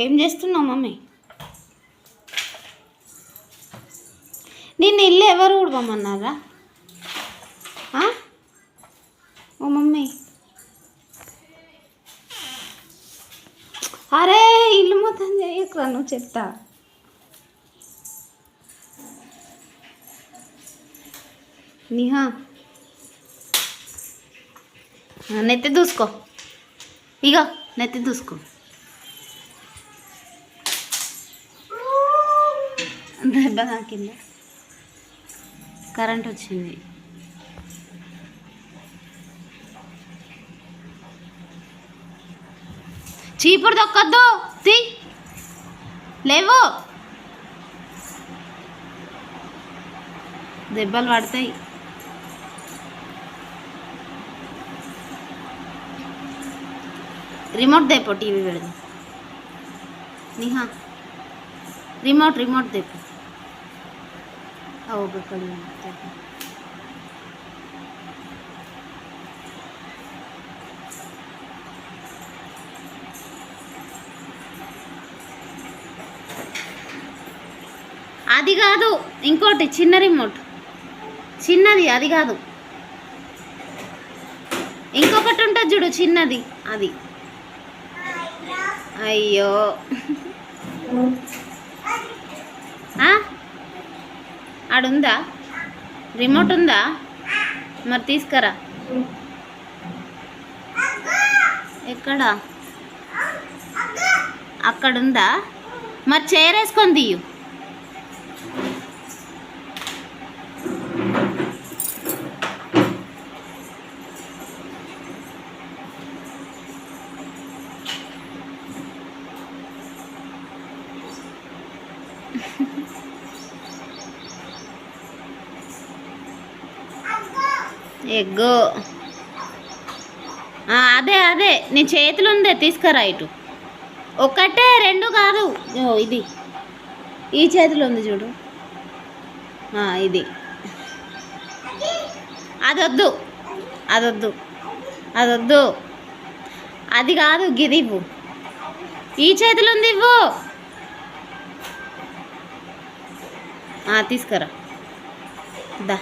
ఏం చేస్తున్నావు మమ్మీ? నిన్ను ఇల్లు ఎవరు ఊడవమన్నారా? ఓ మమ్మీ, అరే ఇల్లు మొత్తం చేయకురా నువ్వు, చెప్తా. నిహా నెత్తి దూసుకో, ఇక నెత్తి దూసుకో. దెబ్బ తాకిందా? కరెంట్ వచ్చింది. చీపురు దొక్కద్దు, తీ లేవు, దెబ్బలు పడతాయి. రిమోట్ దేపో, టీవీ పెడదాం. నిహా రిమోట్ దేపో. ఒకటి అది కాదు, ఇంకోటి చిన్న రిమోట్, చిన్నది అది కాదు, ఇంకొకటి ఉంటుంది చూడు చిన్నది, అది. అయ్యో ఆడుందా రిమోట్? ఉందా? మరి తీసుకురా. ఎక్కడ? అక్కడుందా? మరి చేరేసుకొని తీయు. ఎగ్గో అదే నీ చేతులు ఉందే, తీసుకురా ఇటు. ఒకటే రెండు కాదు, ఇది ఈ చేతిలో ఉంది చూడు, ఇది. అదొద్దు అది కాదు, గిది ఇవ్వు. ఈ చేతిలో ఉంది, ఇవ్వు. తీసుకురా దా.